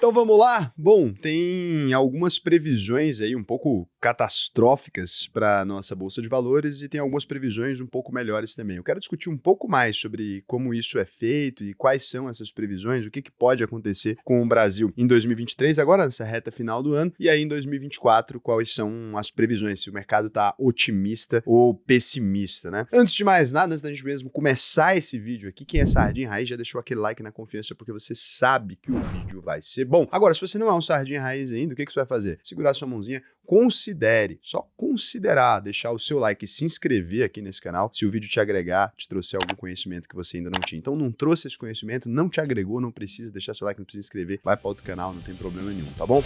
Então vamos lá? Bom, tem algumas previsões aí um pouco catastróficas para a nossa Bolsa de Valores e tem algumas previsões um pouco melhores também. Eu quero discutir um pouco mais sobre como isso é feito e quais são essas previsões, o que pode acontecer com o Brasil em 2023, agora nessa reta final do ano, e aí em 2024, quais são as previsões, se o mercado está otimista ou pessimista, né? Antes de mais nada, antes da gente mesmo começar esse vídeo aqui, quem é Sardinha Raiz já deixou aquele like na confiança porque você sabe que o vídeo vai ser bom. Agora, se você não é um Sardinha Raiz ainda, o que você vai fazer? Segurar sua mãozinha, considere, só considerar, deixar o seu like e se inscrever aqui nesse canal, se o vídeo te agregar, te trouxer algum conhecimento que você ainda não tinha. Então não trouxe esse conhecimento, não te agregou, não precisa deixar seu like, não precisa se inscrever, vai para outro canal, não tem problema nenhum, tá bom?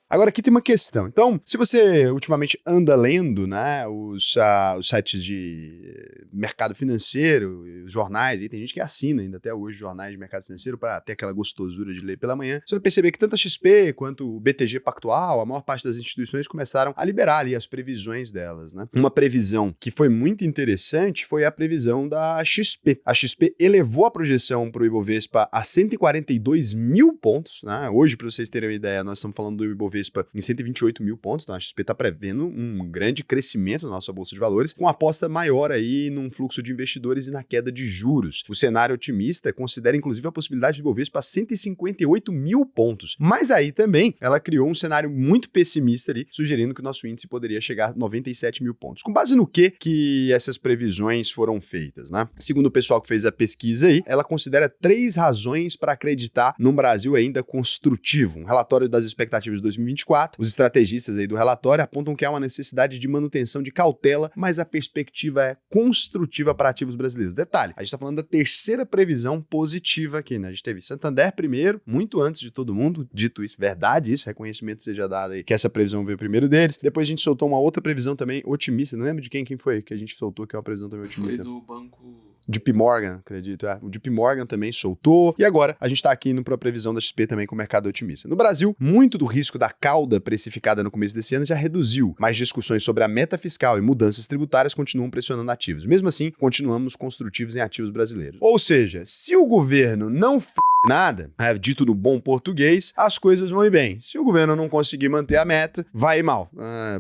Agora aqui tem uma questão. Então, se você ultimamente anda lendo, né, os sites de mercado financeiro, os jornais, aí tem gente que assina ainda até hoje jornais de mercado financeiro para ter aquela gostosura de ler pela manhã, você vai perceber que tanto a XP quanto o BTG Pactual, a maior parte das instituições começaram a liberar ali as previsões delas, né? Uma previsão que foi muito interessante foi a previsão da XP. A XP elevou a projeção para o Ibovespa a 142 mil pontos, né? Hoje, para vocês terem uma ideia, nós estamos falando do Ibovespa em 128 mil pontos, então a XP está prevendo um grande crescimento na nossa Bolsa de Valores, com aposta maior aí num fluxo de investidores e na queda de juros. O cenário otimista considera inclusive a possibilidade de Ibovespa a 158 mil pontos, mas aí também ela criou um cenário muito pessimista ali, sugerindo que o nosso índice poderia chegar a 97 mil pontos. Com base no que essas previsões foram feitas, né? Segundo o pessoal que fez a pesquisa aí, ela considera 3 razões para acreditar num Brasil ainda construtivo. Um relatório das expectativas de 2024, os estrategistas aí do relatório apontam que há uma necessidade de manutenção de cautela, mas a perspectiva é construtiva para ativos brasileiros. Detalhe, a gente está falando da terceira previsão positiva aqui, né? A gente teve Santander primeiro, muito antes de todo mundo, dito isso, verdade isso, reconhecimento seja dado aí, que essa previsão veio primeiro deles. Depois a gente soltou uma outra previsão também otimista, não lembro de quem foi que a gente soltou, que é uma previsão também otimista. Foi do banco... JP Morgan, acredito. O JP Morgan também soltou. E agora, a gente está aqui indo para a previsão da XP também com o mercado otimista. No Brasil, muito do risco da cauda precificada no começo desse ano já reduziu, mas discussões sobre a meta fiscal e mudanças tributárias continuam pressionando ativos. Mesmo assim, continuamos construtivos em ativos brasileiros. Ou seja, se o governo não nada, dito no bom português, as coisas vão ir bem. Se o governo não conseguir manter a meta, vai ir mal.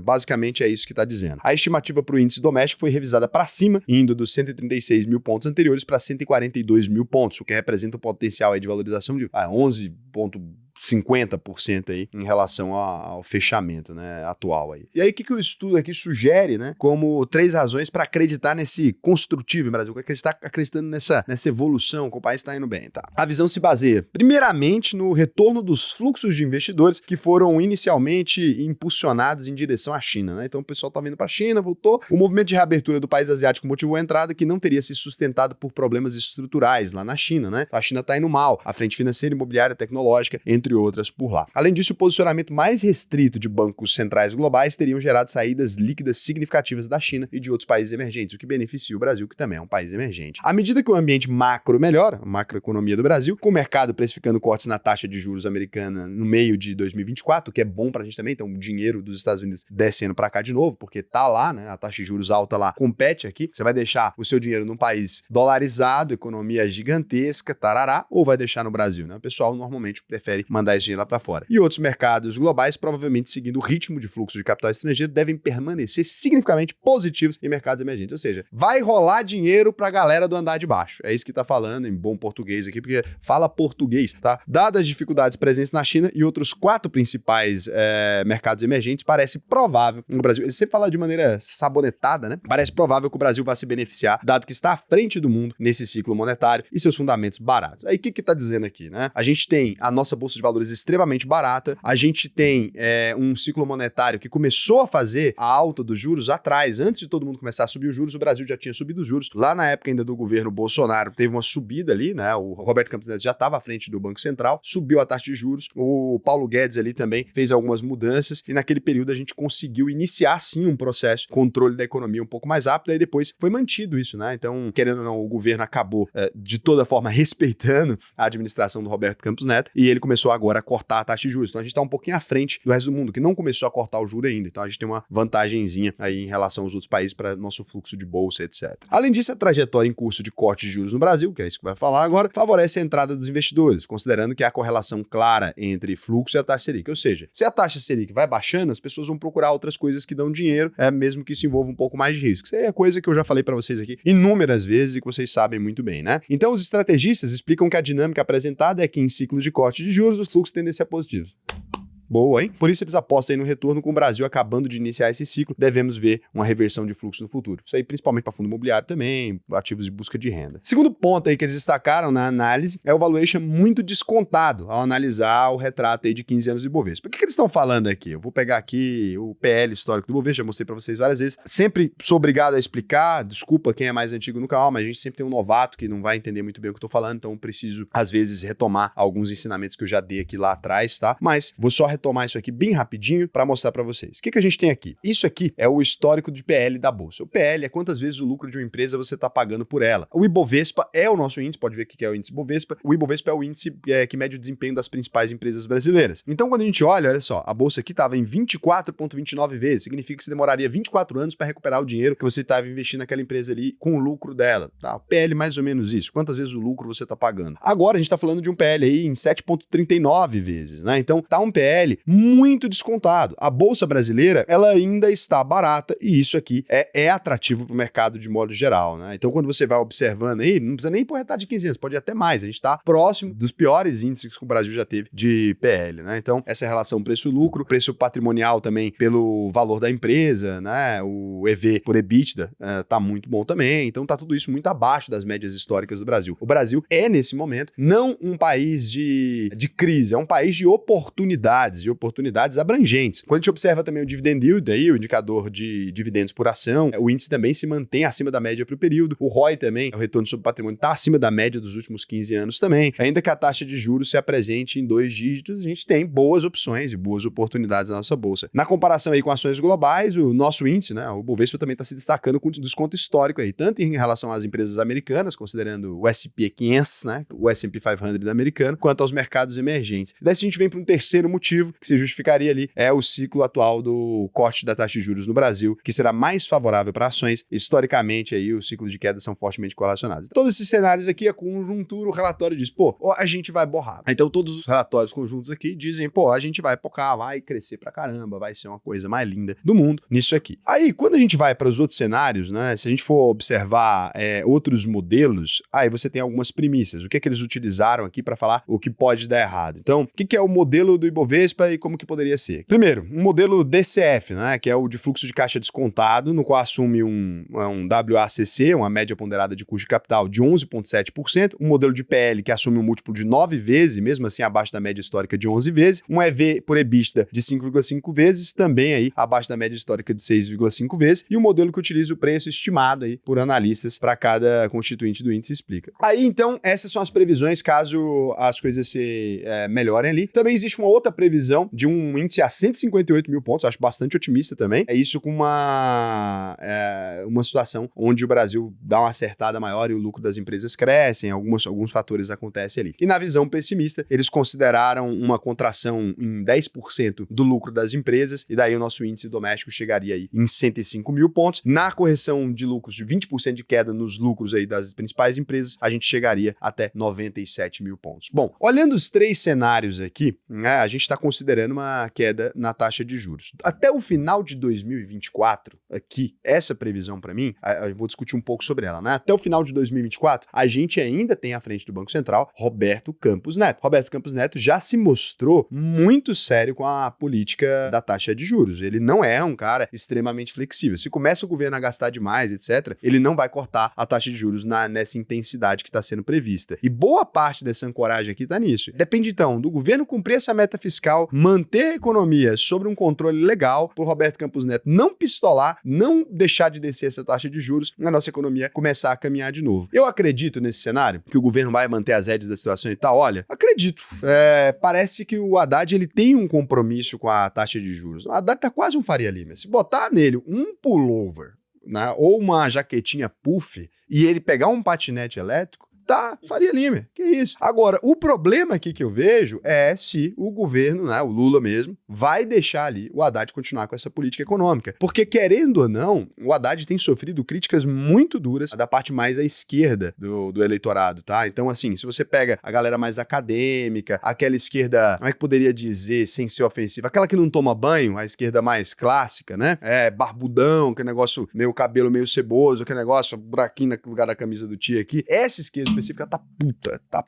Basicamente é isso que está dizendo. A estimativa para o índice doméstico foi revisada para cima, indo dos 136 mil pontos anteriores para 142 mil pontos, o que representa um potencial aí de valorização de 11,50% aí em relação ao fechamento, né, atual aí. E aí o que o estudo aqui sugere, né, como 3 razões para acreditar nesse construtivo em Brasil, acreditando nessa evolução, que o país está indo bem, tá? A visão se baseia primeiramente no retorno dos fluxos de investidores que foram inicialmente impulsionados em direção à China, né? Então o pessoal tá vindo para a China, voltou. O movimento de reabertura do país asiático motivou a entrada que não teria se sustentado por problemas estruturais lá na China, né? A China tá indo mal, a frente financeira, imobiliária, tecnológica, entre outras por lá. Além disso, o posicionamento mais restrito de bancos centrais globais teriam gerado saídas líquidas significativas da China e de outros países emergentes, o que beneficia o Brasil, que também é um país emergente. À medida que o ambiente macro melhora, a macroeconomia do Brasil, com o mercado precificando cortes na taxa de juros americana no meio de 2024, o que é bom pra gente também, então o dinheiro dos Estados Unidos descendo pra cá de novo, porque tá lá, né, a taxa de juros alta lá compete aqui, você vai deixar o seu dinheiro num país dolarizado, economia gigantesca, tarará, ou vai deixar no Brasil, né? O pessoal normalmente prefere mandar esse dinheiro lá para fora. E outros mercados globais, provavelmente seguindo o ritmo de fluxo de capital estrangeiro, devem permanecer significativamente positivos em mercados emergentes. Ou seja, vai rolar dinheiro pra galera do andar de baixo. É isso que tá falando em bom português aqui, porque fala português, tá? Dadas as dificuldades presentes na China e outros 4 principais mercados emergentes, parece provável no Brasil, ele sempre fala de maneira sabonetada, né? Parece provável que o Brasil vá se beneficiar, dado que está à frente do mundo nesse ciclo monetário e seus fundamentos baratos. Aí o que tá dizendo aqui, né? A gente tem a nossa Bolsa de Valores extremamente barata, a gente tem um ciclo monetário que começou a fazer a alta dos juros atrás, antes de todo mundo começar a subir os juros, o Brasil já tinha subido os juros, lá na época ainda do governo Bolsonaro, teve uma subida ali, né, o Roberto Campos Neto já estava à frente do Banco Central, subiu a taxa de juros, o Paulo Guedes ali também fez algumas mudanças, e naquele período a gente conseguiu iniciar sim um processo de controle da economia um pouco mais rápido, e depois foi mantido isso, né, então, querendo ou não, o governo acabou de toda forma respeitando a administração do Roberto Campos Neto, e ele começou agora a cortar a taxa de juros. Então a gente está um pouquinho à frente do resto do mundo, que não começou a cortar o juro ainda. Então a gente tem uma vantagenzinha aí em relação aos outros países para nosso fluxo de bolsa, etc. Além disso, a trajetória em curso de corte de juros no Brasil, que é isso que vai falar agora, favorece a entrada dos investidores, considerando que há correlação clara entre fluxo e a taxa Selic. Ou seja, se a taxa Selic vai baixando, as pessoas vão procurar outras coisas que dão dinheiro, mesmo que isso envolva um pouco mais de risco. Isso aí é coisa que eu já falei para vocês aqui inúmeras vezes e que vocês sabem muito bem, né? Então, os estrategistas explicam que a dinâmica apresentada é que em ciclos de corte de juros, os fluxos tendem a ser positivos. Boa, hein? Por isso eles apostam aí no retorno. Com o Brasil acabando de iniciar esse ciclo, devemos ver uma reversão de fluxo no futuro. Isso aí principalmente para fundo imobiliário também, ativos de busca de renda. Segundo ponto aí que eles destacaram na análise é o valuation muito descontado ao analisar o retrato aí de 15 anos do Ibovespa. O que eles estão falando aqui? Eu vou pegar aqui o PL histórico do Ibovespa, já mostrei para vocês várias vezes. Sempre sou obrigado a explicar, desculpa quem é mais antigo no canal, mas a gente sempre tem um novato que não vai entender muito bem o que eu tô falando, então preciso às vezes retomar alguns ensinamentos que eu já dei aqui lá atrás, tá? Mas vou só retomar isso aqui bem rapidinho para mostrar para vocês. O que a gente tem aqui? Isso aqui é o histórico de PL da bolsa. O PL é quantas vezes o lucro de uma empresa você está pagando por ela. O Ibovespa é o nosso índice, pode ver o que é o índice Ibovespa. O Ibovespa é o índice que mede o desempenho das principais empresas brasileiras. Então, quando a gente olha só, a bolsa aqui estava em 24,29 vezes, significa que você demoraria 24 anos para recuperar o dinheiro que você estava investindo naquela empresa ali com o lucro dela. Tá? O PL mais ou menos isso. Quantas vezes o lucro você está pagando? Agora a gente está falando de um PL aí em 7,39 vezes, né? Então, tá um PL muito descontado. A bolsa brasileira, ela ainda está barata e isso aqui é atrativo para o mercado de modo geral, né? Então, quando você vai observando aí, não precisa nem por retrato de 15 anos, pode ir até mais. A gente está próximo dos piores índices que o Brasil já teve de PL, né? Então, essa relação preço-lucro, preço patrimonial também pelo valor da empresa, né? O EV por EBITDA tá muito bom também. Então, tá tudo isso muito abaixo das médias históricas do Brasil. O Brasil é, nesse momento, não um país de crise, é um país de oportunidades abrangentes. Quando a gente observa também o dividend yield, aí, o indicador de dividendos por ação, o índice também se mantém acima da média para o período. O ROI também, o retorno sobre patrimônio, está acima da média dos últimos 15 anos também. Ainda que a taxa de juros se apresente em 2 dígitos, a gente tem boas opções e boas oportunidades na nossa bolsa. Na comparação aí com ações globais, o nosso índice, né, o Bovespa também está se destacando com desconto histórico aí, tanto em relação às empresas americanas, considerando o S&P 500, né, o S&P 500 americano, quanto aos mercados emergentes. Daí se a gente vem para um terceiro motivo que se justificaria ali é o ciclo atual do corte da taxa de juros no Brasil, que será mais favorável para ações. Historicamente, aí, os ciclos de queda são fortemente correlacionados. Todos esses cenários aqui, a conjuntura, o relatório diz, a gente vai borrar. Então, todos os relatórios conjuntos aqui dizem, a gente vai pocar, vai crescer pra caramba, vai ser uma coisa mais linda do mundo nisso aqui. Aí, quando a gente vai para os outros cenários, né, se a gente for observar outros modelos, aí você tem algumas premissas. O que eles utilizaram aqui para falar o que pode dar errado? Então, o que é o modelo do Ibovespa e como que poderia ser? Primeiro, um modelo DCF, né, que é o de fluxo de caixa descontado, no qual assume um WACC, uma média ponderada de custo de capital de 11,7%, um modelo de PL que assume um múltiplo de 9 vezes, mesmo assim abaixo da média histórica de 11 vezes, um EV por EBITDA de 5,5 vezes, também aí abaixo da média histórica de 6,5 vezes, e um modelo que utiliza o preço estimado aí por analistas para cada constituinte do índice explica. Aí, então, essas são as previsões caso as coisas se melhorem ali. Também existe uma outra previsão de um índice a 158 mil pontos, acho bastante otimista também. É isso com uma situação onde o Brasil dá uma acertada maior e o lucro das empresas crescem, alguns fatores acontecem ali. E na visão pessimista, eles consideraram uma contração em 10% do lucro das empresas, e daí o nosso índice doméstico chegaria aí em 105 mil pontos. Na correção de lucros, de 20% de queda nos lucros aí das principais empresas, a gente chegaria até 97 mil pontos. Bom, olhando os três cenários aqui, né, a gente está considerando uma queda na taxa de juros. Até o final de 2024, aqui, essa previsão para mim, eu vou discutir um pouco sobre ela, né? Até o final de 2024, a gente ainda tem à frente do Banco Central Roberto Campos Neto. Roberto Campos Neto já se mostrou muito sério com a política da taxa de juros. Ele não é um cara extremamente flexível. Se começa o governo a gastar demais, etc., ele não vai cortar a taxa de juros nessa intensidade que está sendo prevista. E boa parte dessa ancoragem aqui está nisso. Depende, então, do governo cumprir essa meta fiscal, manter a economia sob um controle legal, por Roberto Campos Neto não pistolar, não deixar de descer essa taxa de juros, a nossa economia começar a caminhar de novo. Eu acredito nesse cenário, que o governo vai manter as rédeas da situação e tal. Olha, acredito. Parece que o Haddad ele tem um compromisso com a taxa de juros. O Haddad tá quase um Faria Lima. Se botar nele um pullover, né, ou uma jaquetinha puff, e ele pegar um patinete elétrico, Tá, Faria Lima, que isso. Agora, o problema aqui que eu vejo é se o governo, né, o Lula mesmo, vai deixar ali o Haddad continuar com essa política econômica. Porque, querendo ou não, o Haddad tem sofrido críticas muito duras da parte mais à esquerda do eleitorado, tá? Então, assim, se você pega a galera mais acadêmica, aquela esquerda, como é que poderia dizer, sem ser ofensiva, aquela que não toma banho, a esquerda mais clássica, né? Barbudão, aquele negócio meio cabelo meio ceboso, aquele negócio, buraquinho no lugar da camisa do tio aqui. Essa esquerda específica tá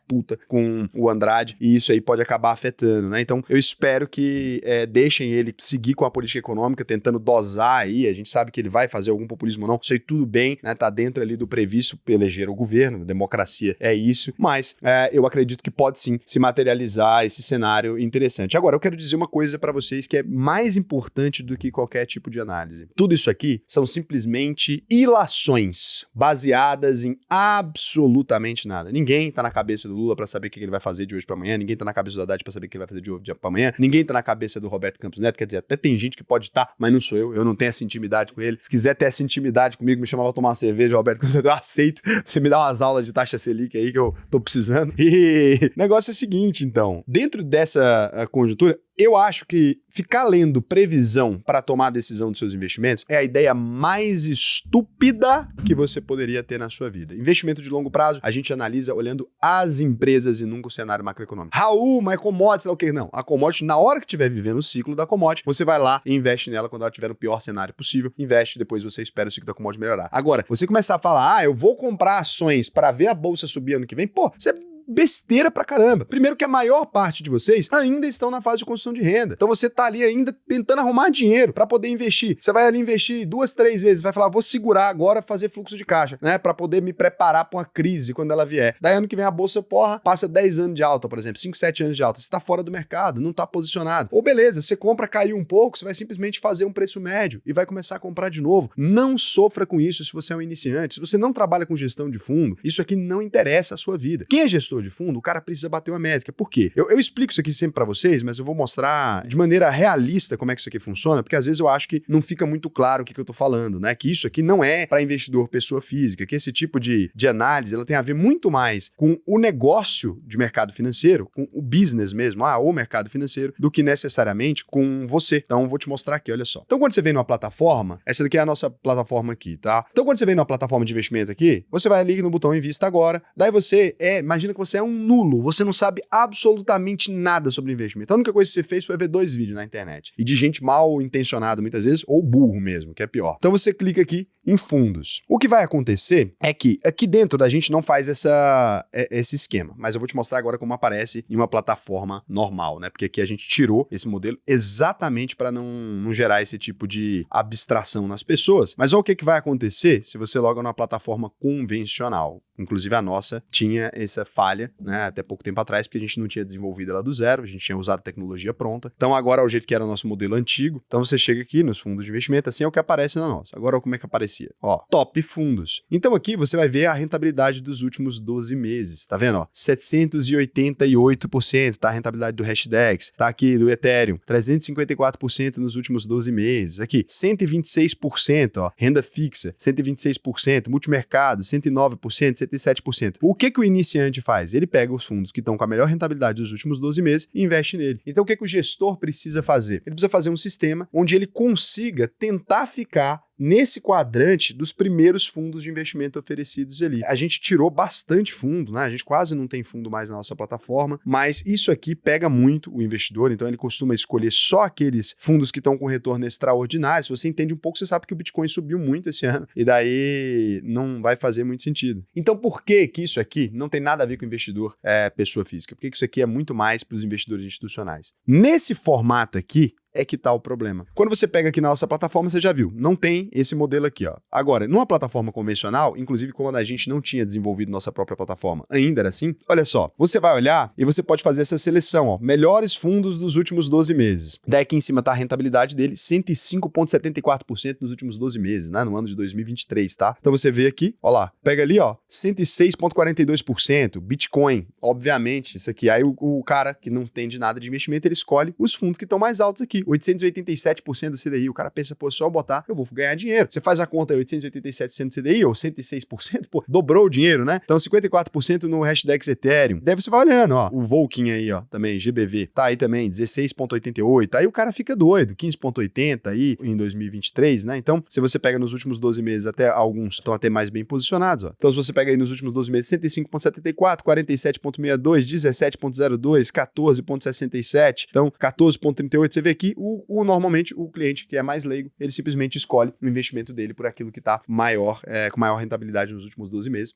puta com o Andrade, e isso aí pode acabar afetando, né? Então, eu espero que deixem ele seguir com a política econômica, tentando dosar aí. A gente sabe que ele vai fazer algum populismo ou não, isso aí tudo bem, né? Tá dentro ali do previsto pra eleger o governo, democracia é isso, mas eu acredito que pode sim se materializar esse cenário interessante. Agora, eu quero dizer uma coisa pra vocês que é mais importante do que qualquer tipo de análise. Tudo isso aqui são simplesmente ilações baseadas em absolutamente nada. Ninguém tá na cabeça do Lula pra saber o que ele vai fazer de hoje pra amanhã, ninguém tá na cabeça do Haddad pra saber o que ele vai fazer de hoje pra amanhã, ninguém tá na cabeça do Roberto Campos Neto, quer dizer, até tem gente que pode estar, mas não sou eu não tenho essa intimidade com ele. Se quiser ter essa intimidade comigo, me chamava pra tomar uma cerveja, Roberto Campos Neto, eu aceito. Você me dá umas aulas de taxa Selic aí que eu tô precisando. E o negócio é o seguinte, então, dentro dessa conjuntura, eu acho que ficar lendo previsão para tomar a decisão dos seus investimentos é a ideia mais estúpida que você poderia ter na sua vida. Investimento de longo prazo, a gente analisa olhando as empresas e nunca o cenário macroeconômico. Raul, mas commodity, sei lá o que? Não, a commodity, na hora que estiver vivendo o ciclo da commodity, você vai lá e investe nela quando ela estiver no pior cenário possível, investe, depois você espera o ciclo da commodity melhorar. Agora, você começar a falar, eu vou comprar ações para ver a bolsa subir ano que vem, pô, você besteira pra caramba. Primeiro que a maior parte de vocês ainda estão na fase de construção de renda. Então você tá ali ainda tentando arrumar dinheiro pra poder investir. Você vai ali investir 2, 3 vezes, vai falar, vou segurar agora, fazer fluxo de caixa, né? Pra poder me preparar pra uma crise quando ela vier. Daí ano que vem a bolsa, porra, passa 10 anos de alta, por exemplo, 5, 7 anos de alta. Você tá fora do mercado, não tá posicionado. Ou beleza, você compra, caiu um pouco, você vai simplesmente fazer um preço médio e vai começar a comprar de novo. Não sofra com isso se você é um iniciante. Se você não trabalha com gestão de fundo, isso aqui não interessa a sua vida. Quem é gestor de fundo, o cara precisa bater uma métrica. Por quê? Eu explico isso aqui sempre pra vocês, mas eu vou mostrar de maneira realista como é que isso aqui funciona, porque às vezes eu acho que não fica muito claro o que eu tô falando, né? Que isso aqui não é para investidor pessoa física, que esse tipo de análise, ela tem a ver muito mais com o negócio de mercado financeiro, com o business mesmo, o mercado financeiro, do que necessariamente com você. Então, eu vou te mostrar aqui, olha só. Então, quando você vem numa plataforma, essa daqui é a nossa plataforma aqui, tá? Então, quando você vem numa plataforma de investimento aqui, você vai ali no botão Invista Agora, daí você imagina que você é um nulo, você não sabe absolutamente nada sobre investimento. A única coisa que você fez foi ver 2 vídeos na internet. E de gente mal intencionada muitas vezes, ou burro mesmo, que é pior. Então você clica aqui em fundos. O que vai acontecer é que aqui dentro da gente não faz esse esquema, mas eu vou te mostrar agora como aparece em uma plataforma normal, né? Porque aqui a gente tirou esse modelo exatamente para não gerar esse tipo de abstração nas pessoas. Mas olha o que vai acontecer se você loga numa plataforma convencional. Inclusive a nossa tinha essa falha, né, até pouco tempo atrás, porque a gente não tinha desenvolvido ela do zero, a gente tinha usado tecnologia pronta. Então agora é o jeito que era o nosso modelo antigo. Então você chega aqui nos fundos de investimento, assim é o que aparece na nossa. Agora como é que aparecia? Ó, top fundos. Então aqui você vai ver a rentabilidade dos últimos 12 meses, tá vendo? Ó, 788%, tá? A rentabilidade do Hashdex, tá aqui do Ethereum, 354% nos últimos 12 meses. Aqui, 126%, ó, renda fixa, 126%, multimercado, 109%, 107%. O que o iniciante faz? Ele pega os fundos que estão com a melhor rentabilidade dos últimos 12 meses e investe nele. Então o que o gestor precisa fazer? Ele precisa fazer um sistema onde ele consiga tentar ficar nesse quadrante dos primeiros fundos de investimento oferecidos ali. A gente tirou bastante fundo, né? A gente quase não tem fundo mais na nossa plataforma, mas isso aqui pega muito o investidor, então ele costuma escolher só aqueles fundos que estão com retorno extraordinário. Se você entende um pouco, você sabe que o Bitcoin subiu muito esse ano e daí não vai fazer muito sentido. Então por que isso aqui não tem nada a ver com investidor pessoa física? Porque isso aqui é muito mais para os investidores institucionais. Nesse formato aqui, é que tá o problema. Quando você pega aqui na nossa plataforma, você já viu, não tem esse modelo aqui, ó. Agora, numa plataforma convencional, inclusive quando a gente não tinha desenvolvido nossa própria plataforma, ainda era assim, olha só, você vai olhar e você pode fazer essa seleção, ó, melhores fundos dos últimos 12 meses. Daí aqui em cima tá a rentabilidade dele, 105,74% nos últimos 12 meses, né, no ano de 2023, tá? Então você vê aqui, ó lá, pega ali, ó, 106,42%, Bitcoin, obviamente, isso aqui. Aí o cara que não entende nada de investimento, ele escolhe os fundos que estão mais altos aqui. 887% do CDI. O cara pensa, pô, só botar, eu vou ganhar dinheiro. Você faz a conta, 887% do CDI, ou 106%, pô, dobrou o dinheiro, né? Então, 54% no Hashdex Ethereum. Daí você vai olhando, ó, o Vulcan aí, ó, também, GBV, tá aí também, 16,88. Aí o cara fica doido, 15,80 aí em 2023, né? Então, se você pega nos últimos 12 meses, até alguns estão até mais bem posicionados, ó. Então, se você pega aí nos últimos 12 meses, 105,74, 47,62, 17,02, 14,67, então 14,38, você vê aqui, normalmente o cliente que é mais leigo, ele simplesmente escolhe o investimento dele por aquilo que está maior, com maior rentabilidade nos últimos 12 meses.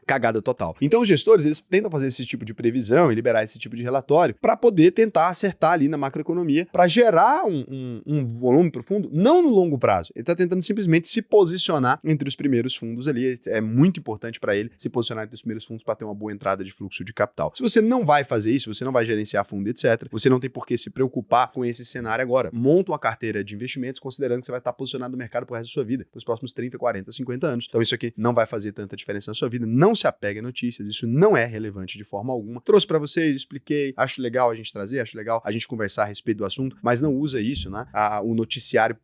Cagada total. Então os gestores, eles tentam fazer esse tipo de previsão e liberar esse tipo de relatório para poder tentar acertar ali na macroeconomia, para gerar um volume profundo, não no longo prazo. Ele está tentando simplesmente se posicionar entre os primeiros fundos ali. É muito importante para ele se posicionar entre os primeiros fundos para ter uma boa entrada de fluxo de capital. Se você não vai fazer isso, você não vai gerenciar fundo, etc., você não tem por que se preocupar com esse cenário agora. Monta uma carteira de investimentos considerando que você vai estar posicionado no mercado pro resto da sua vida, nos próximos 30, 40, 50 anos. Então isso aqui não vai fazer tanta diferença na sua vida. Não se apegue a notícias, isso não é relevante de forma alguma. Trouxe para vocês, expliquei, acho legal a gente trazer, acho legal a gente conversar a respeito do assunto, mas não usa isso, né? O noticiário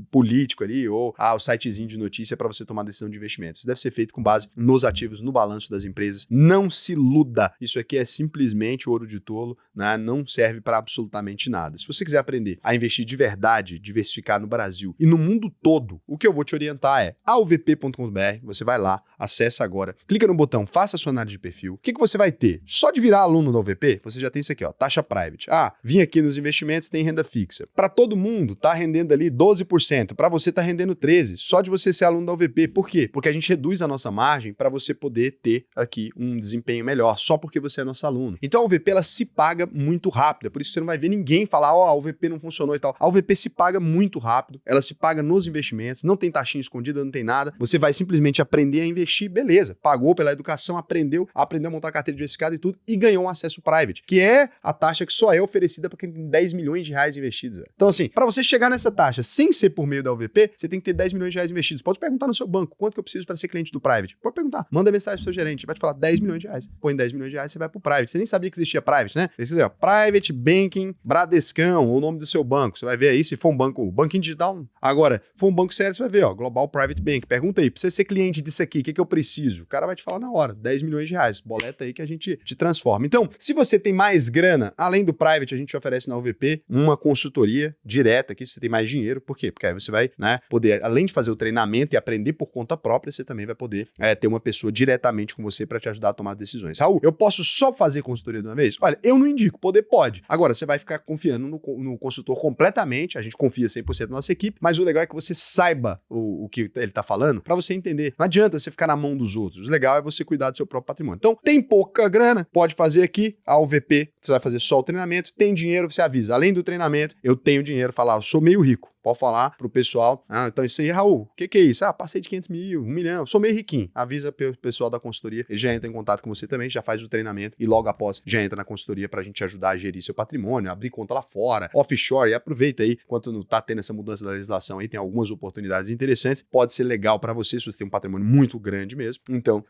político ali, ou o sitezinho de notícia para você tomar decisão de investimento. Isso deve ser feito com base nos ativos, no balanço das empresas. Não se iluda. Isso aqui é simplesmente ouro de tolo, né? Não serve para absolutamente nada. Se você quiser aprender a investir de verdade, diversificar no Brasil e no mundo todo, o que eu vou te orientar é alvp.com.br, você vai lá, acessa agora, clica no botão, faça a sua análise de perfil. O que você vai ter? Só de virar aluno da UVP, você já tem isso aqui, ó, taxa private. Vim aqui nos investimentos, tem renda fixa. Para todo mundo, tá rendendo ali 12%. Para você tá rendendo 13%, só de você ser aluno da UVP. Por quê? Porque a gente reduz a nossa margem para você poder ter aqui um desempenho melhor, só porque você é nosso aluno. Então a UVP, ela se paga muito rápido, é por isso que você não vai ver ninguém falar, a UVP não funcionou e tal. A UVP se paga muito rápido, ela se paga nos investimentos, não tem taxinha escondida, não tem nada. Você vai simplesmente aprender a investir, beleza. Pagou pela educação, aprendeu a montar a carteira diversificada e tudo, e ganhou um acesso private, que é a taxa que só é oferecida para quem tem 10 milhões de reais investidos. Véio. Então assim, para você chegar nessa taxa sem ser por meio da UVP, você tem que ter 10 milhões de reais investidos. Pode perguntar no seu banco, quanto que eu preciso para ser cliente do private? Pode perguntar, manda mensagem pro seu gerente, vai te falar 10 milhões de reais. Põe 10 milhões de reais, você vai pro private. Você nem sabia que existia private, né? Precisa, Private Banking Bradescão, o nome do seu banco. Você vai ver aí se for um banquinho digital. Agora, for um banco sério, você vai ver, Global Private Bank. Pergunta aí, pra você ser cliente disso aqui, o que eu preciso? O cara vai te falar na hora, 10 milhões de reais. Boleta aí que a gente te transforma. Então, se você tem mais grana, além do private, a gente oferece na UVP uma consultoria direta aqui, se você tem mais dinheiro. Por quê? Porque aí você vai, né, poder, além de fazer o treinamento e aprender por conta própria, você também vai poder ter uma pessoa diretamente com você para te ajudar a tomar decisões. Raul, eu posso só fazer consultoria de uma vez? Olha, eu não indico, poder pode. Agora, você vai ficar confiando no consultor completamente, a gente confia 100% na nossa equipe, mas o legal é que você saiba o que ele tá falando para você entender. Não adianta você ficar na mão dos outros. O legal é você cuidar do seu próprio patrimônio. Então, tem pouca grana, pode fazer aqui, a UVP, você vai fazer só o treinamento, tem dinheiro, você avisa. Além do treinamento, eu tenho dinheiro, falar, eu sou meio rico. Pode falar pro pessoal, então isso aí, Raul, o que é isso? Passei de 500 mil, 1 milhão, sou meio riquinho. Avisa pro pessoal da consultoria, ele já entra em contato com você também, já faz o treinamento e logo após já entra na consultoria pra gente ajudar a gerir seu patrimônio, abrir conta lá fora, offshore, e aproveita aí, enquanto não tá tendo essa mudança da legislação aí, tem algumas oportunidades interessantes, pode ser legal pra você, se você tem um patrimônio muito grande mesmo, então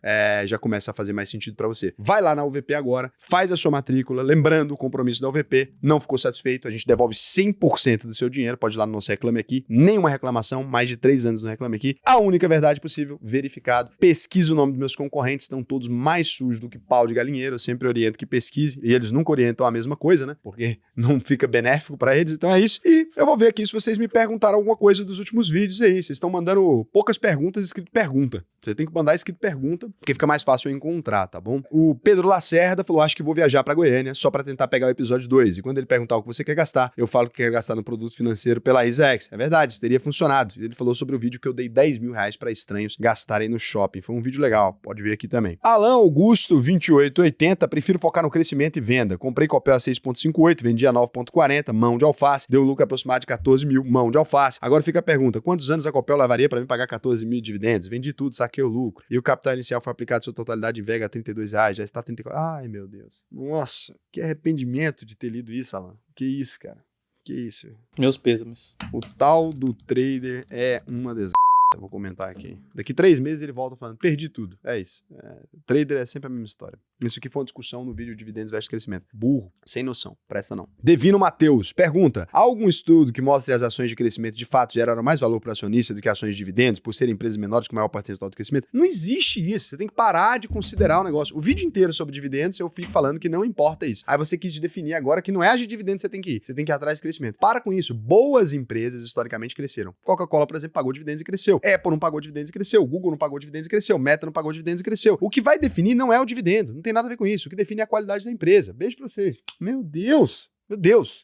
já começa a fazer mais sentido pra você. Vai lá na UVP agora, faz a sua matrícula, lembrando o compromisso da UVP, não ficou satisfeito, a gente devolve 100% do seu dinheiro, pode ir lá no nosso Reclame Aqui, nenhuma reclamação, mais de 3 anos no Reclame Aqui, a única verdade possível, verificado, pesquisa o nome dos meus concorrentes, estão todos mais sujos do que pau de galinheiro, eu sempre oriento que pesquise, e eles nunca orientam a mesma coisa, né, porque não fica benéfico para eles, então é isso, e eu vou ver aqui se vocês me perguntaram alguma coisa dos últimos vídeos aí, vocês estão mandando poucas perguntas escrito pergunta, você tem que mandar escrito pergunta, porque fica mais fácil eu encontrar, tá bom? O Pedro Lacerda falou, acho que vou viajar para Goiânia só para tentar pegar o episódio 2, e quando ele perguntar o que você quer gastar, eu falo que quer gastar no produto financeiro pela ISEX, é verdade, isso teria funcionado. Ele falou sobre o vídeo que eu dei 10 mil reais para estranhos gastarem no shopping. Foi um vídeo legal, pode ver aqui também. Alan Augusto, 2880, prefiro focar no crescimento e venda. Comprei Copel a 6,58, vendi a 9,40, mão de alface, deu lucro aproximado de 14 mil, mão de alface. Agora fica a pergunta, quantos anos a Copel levaria para mim pagar 14 mil de dividendos? Vendi tudo, saquei o lucro. E o capital inicial foi aplicado sua totalidade em Vega a 32 reais, já está 34. Ai, meu Deus. Nossa, que arrependimento de ter lido isso, Alan. Que isso, cara. Que isso? Meus pêsames. O tal do trader é uma das... Eu vou comentar aqui. Daqui 3 meses ele volta falando, perdi tudo. É isso. Trader é sempre a mesma história. Isso aqui foi uma discussão no vídeo Dividendos versus Crescimento. Burro. Sem noção. Presta não. Devino Matheus pergunta, há algum estudo que mostre as ações de crescimento de fato geraram mais valor para o acionista do que ações de dividendos por serem empresas menores com maior percentual do crescimento? Não existe isso. Você tem que parar de considerar o negócio. O vídeo inteiro sobre dividendos eu fico falando que não importa isso. Aí você quis definir agora que não é a de dividendos que você tem que ir. Você tem que ir atrás de crescimento. Para com isso. Boas empresas historicamente cresceram. Coca-Cola, por exemplo, pagou dividendos e cresceu. Apple não pagou dividendos e cresceu. Google não pagou dividendos e cresceu. Meta não pagou dividendos e cresceu. O que vai definir não é o dividendo. Não tem nada a ver com isso. O que define é a qualidade da empresa. Beijo pra vocês. Meu Deus. Meu Deus.